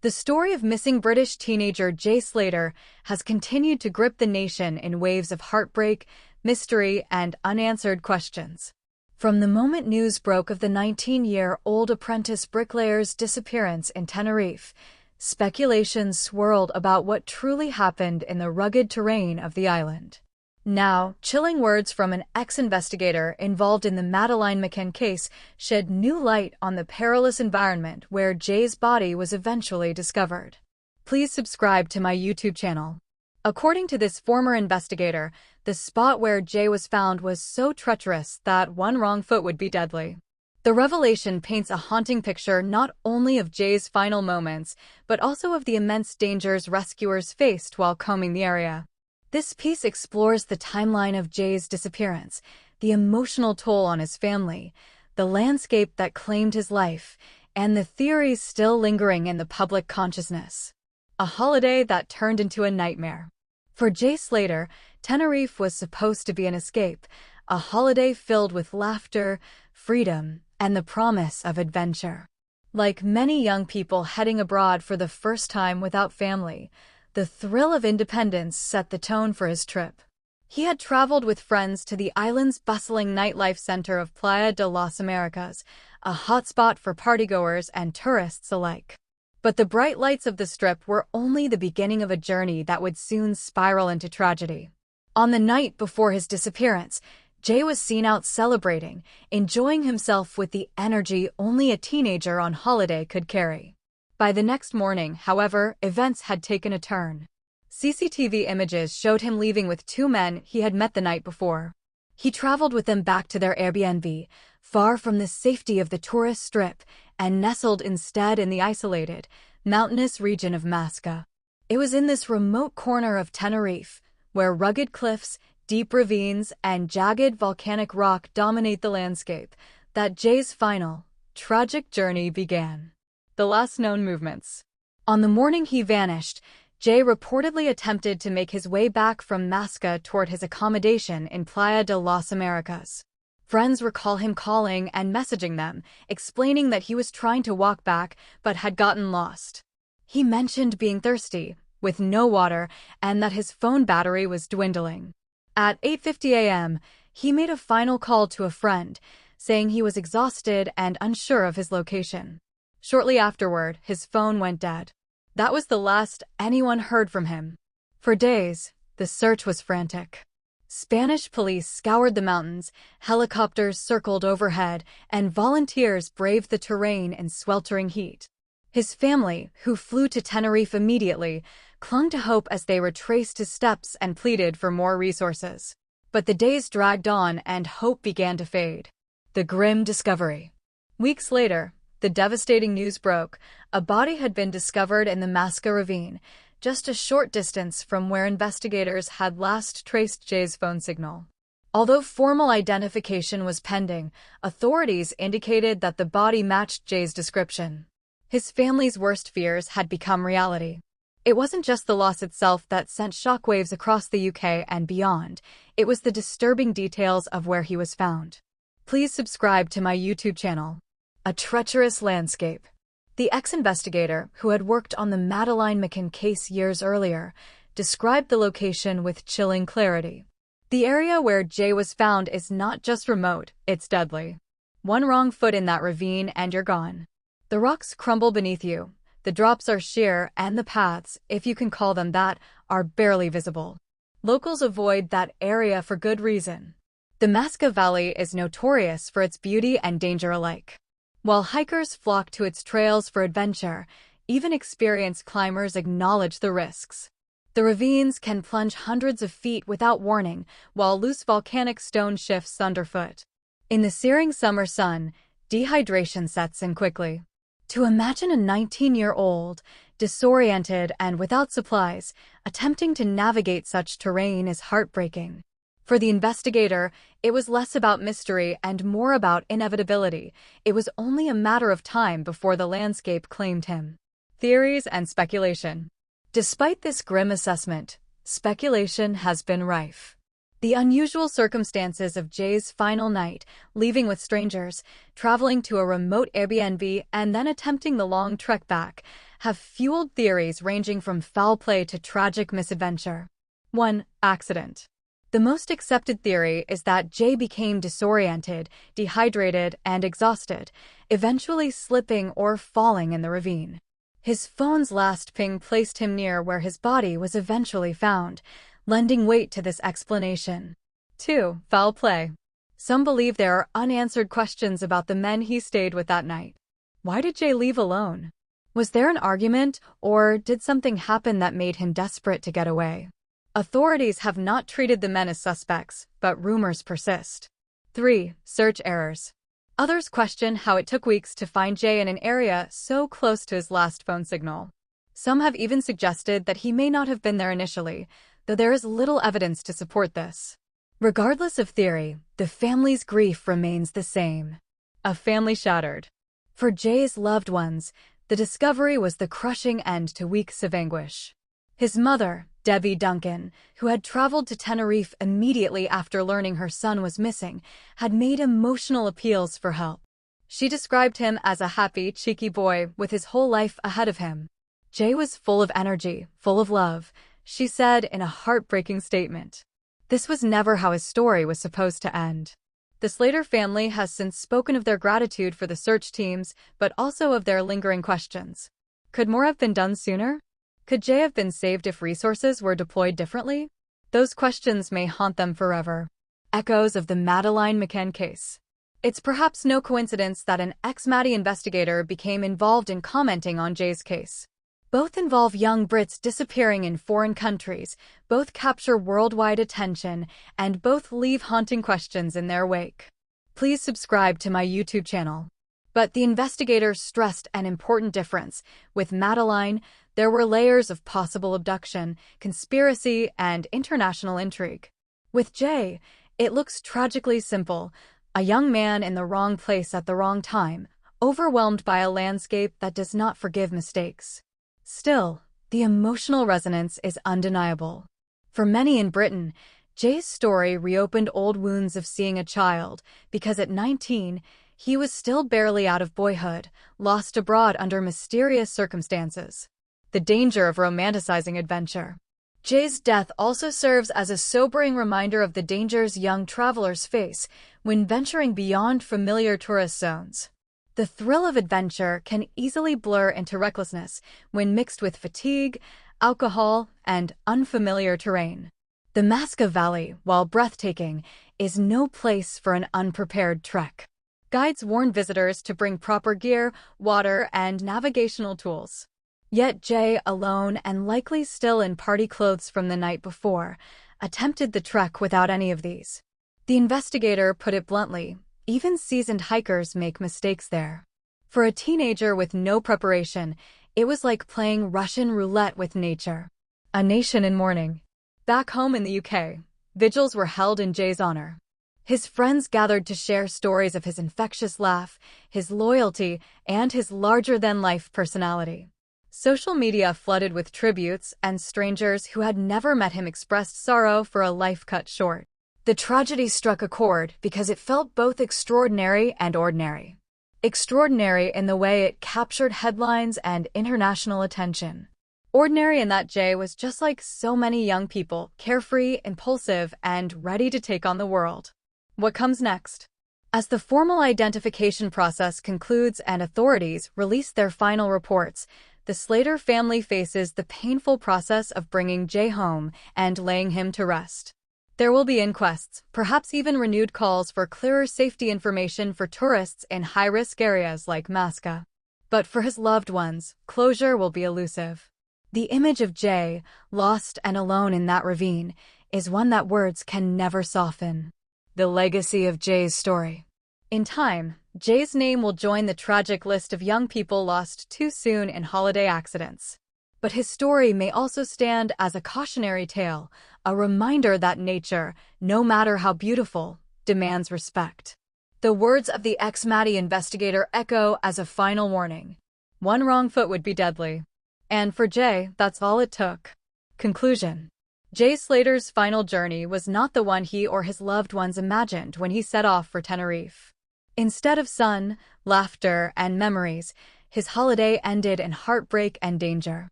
The story of missing British teenager Jay Slater has continued to grip the nation in waves of heartbreak, mystery, and unanswered questions. From the moment news broke of the 19-year-old apprentice bricklayer's disappearance in Tenerife, speculation swirled about what truly happened in the rugged terrain of the island. Now, chilling words from an ex-investigator involved in the Madeleine McCann case shed new light on the perilous environment where Jay's body was eventually discovered. Please subscribe to my YouTube channel. According to this former investigator, the spot where Jay was found was so treacherous that one wrong foot would be deadly. The revelation paints a haunting picture not only of Jay's final moments, but also of the immense dangers rescuers faced while combing the area. This piece explores the timeline of Jay's disappearance, the emotional toll on his family, the landscape that claimed his life, and the theories still lingering in the public consciousness. A holiday that turned into a nightmare. For Jay Slater, Tenerife was supposed to be an escape, a holiday filled with laughter, freedom, and the promise of adventure. Like many young people heading abroad for the first time without family, the thrill of independence set the tone for his trip. He had traveled with friends to the island's bustling nightlife center of Playa de las Americas, a hotspot for partygoers and tourists alike. But the bright lights of the strip were only the beginning of a journey that would soon spiral into tragedy. On the night before his disappearance, Jay was seen out celebrating, enjoying himself with the energy only a teenager on holiday could carry. By the next morning, however, events had taken a turn. CCTV images showed him leaving with two men he had met the night before. He traveled with them back to their Airbnb, far from the safety of the tourist strip, and nestled instead in the isolated, mountainous region of Masca. It was in this remote corner of Tenerife, where rugged cliffs, deep ravines, and jagged volcanic rock dominate the landscape, that Jay's final, tragic journey began. The last known movements. On the morning he vanished, Jay reportedly attempted to make his way back from Masca toward his accommodation in Playa de las Americas. Friends recall him calling and messaging them, explaining that he was trying to walk back but had gotten lost. He mentioned being thirsty, with no water, and that his phone battery was dwindling. At 8:50 a.m., he made a final call to a friend, saying he was exhausted and unsure of his location. Shortly afterward, his phone went dead. That was the last anyone heard from him. For days, the search was frantic. Spanish police scoured the mountains, helicopters circled overhead, and volunteers braved the terrain in sweltering heat. His family, who flew to Tenerife immediately, clung to hope as they retraced his steps and pleaded for more resources. But the days dragged on and hope began to fade. The grim discovery. Weeks later, the devastating news broke. A body had been discovered in the Masca ravine, just a short distance from where investigators had last traced Jay's phone signal. Although formal identification was pending, authorities indicated that the body matched Jay's description. His family's worst fears had become reality. It wasn't just the loss itself that sent shockwaves across the UK and beyond, it was the disturbing details of where he was found. Please subscribe to my YouTube channel. A treacherous landscape. The ex-investigator, who had worked on the Madeleine McCann case years earlier, described the location with chilling clarity. The area where Jay was found is not just remote, it's deadly. One wrong foot in that ravine and you're gone. The rocks crumble beneath you, the drops are sheer, and the paths, if you can call them that, are barely visible. Locals avoid that area for good reason. The Masca Valley is notorious for its beauty and danger alike. While hikers flock to its trails for adventure, even experienced climbers acknowledge the risks. The ravines can plunge hundreds of feet without warning, while loose volcanic stone shifts underfoot. In the searing summer sun, dehydration sets in quickly. To imagine a 19-year-old, disoriented and without supplies, attempting to navigate such terrain is heartbreaking. For the investigator, it was less about mystery and more about inevitability. It was only a matter of time before the landscape claimed him. Theories and speculation. Despite this grim assessment, speculation has been rife. The unusual circumstances of Jay's final night, leaving with strangers, traveling to a remote Airbnb, and then attempting the long trek back, have fueled theories ranging from foul play to tragic misadventure. 1. Accident. The most accepted theory is that Jay became disoriented, dehydrated, and exhausted, eventually slipping or falling in the ravine. His phone's last ping placed him near where his body was eventually found, lending weight to this explanation. 2. Foul play. Some believe there are unanswered questions about the men he stayed with that night. Why did Jay leave alone? Was there an argument, or did something happen that made him desperate to get away? Authorities have not treated the men as suspects, but rumors persist. 3. Search errors. Others question how it took weeks to find Jay in an area so close to his last phone signal. Some have even suggested that he may not have been there initially, though there is little evidence to support this. Regardless of theory, the family's grief remains the same. A family shattered. For Jay's loved ones, the discovery was the crushing end to weeks of anguish. His mother, Debbie Duncan, who had traveled to Tenerife immediately after learning her son was missing, had made emotional appeals for help. She described him as a happy, cheeky boy with his whole life ahead of him. Jay was full of energy, full of love, she said in a heartbreaking statement. This was never how his story was supposed to end. The Slater family has since spoken of their gratitude for the search teams, but also of their lingering questions. Could more have been done sooner? Could Jay have been saved if resources were deployed differently? Those questions may haunt them forever. Echoes of the Madeleine McCann case. It's perhaps no coincidence that an ex-Maddi investigator became involved in commenting on Jay's case. Both involve young Brits disappearing in foreign countries, both capture worldwide attention, and both leave haunting questions in their wake. Please subscribe to my YouTube channel. But the investigator stressed an important difference. With Madeleine, there were layers of possible abduction, conspiracy, and international intrigue. With Jay, it looks tragically simple: a young man in the wrong place at the wrong time, overwhelmed by a landscape that does not forgive mistakes. Still, the emotional resonance is undeniable. For many in Britain, Jay's story reopened old wounds of seeing a child, because at 19, he was still barely out of boyhood, lost abroad under mysterious circumstances. The danger of romanticizing adventure. Jay's death also serves as a sobering reminder of the dangers young travelers face when venturing beyond familiar tourist zones. The thrill of adventure can easily blur into recklessness when mixed with fatigue, alcohol, and unfamiliar terrain. The Masca Valley, while breathtaking, is no place for an unprepared trek. Guides warn visitors to bring proper gear, water, and navigational tools. Yet Jay, alone and likely still in party clothes from the night before, attempted the trek without any of these. The investigator put it bluntly: even seasoned hikers make mistakes there. For a teenager with no preparation, it was like playing Russian roulette with nature. A nation in mourning. Back home in the UK, vigils were held in Jay's honor. His friends gathered to share stories of his infectious laugh, his loyalty, and his larger-than-life personality. Social media flooded with tributes, and strangers who had never met him expressed sorrow for a life cut short. The tragedy struck a chord because it felt both extraordinary and ordinary. Extraordinary in the way it captured headlines and international attention. Ordinary in that Jay was just like so many young people, carefree, impulsive, and ready to take on the world. What comes next? As the formal identification process concludes and authorities release their final reports, the Slater family faces the painful process of bringing Jay home and laying him to rest. There will be inquests, perhaps even renewed calls for clearer safety information for tourists in high-risk areas like Masca. But for his loved ones, closure will be elusive. The image of Jay, lost and alone in that ravine, is one that words can never soften. The legacy of Jay's story. In time, Jay's name will join the tragic list of young people lost too soon in holiday accidents. But his story may also stand as a cautionary tale, a reminder that nature, no matter how beautiful, demands respect. The words of the ex-Maddi investigator echo as a final warning. One wrong foot would be deadly. And for Jay, that's all it took. Conclusion. Jay Slater's final journey was not the one he or his loved ones imagined when he set off for Tenerife. Instead of sun, laughter, and memories, His holiday ended in heartbreak and danger.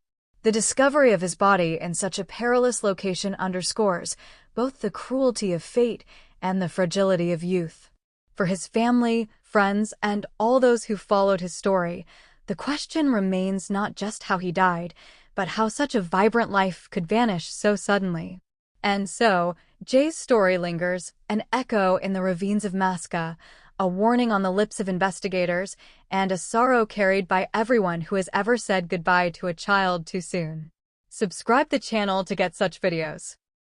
The discovery of his body in such a perilous location underscores both the cruelty of fate and the fragility of youth. For his family, friends, and all those who followed his story, the question remains not just how he died, but how such a vibrant life could vanish so suddenly. And so, Jay's story lingers, an echo in the ravines of Masca, a warning on the lips of investigators, and a sorrow carried by everyone who has ever said goodbye to a child too soon. Subscribe the channel to get such videos.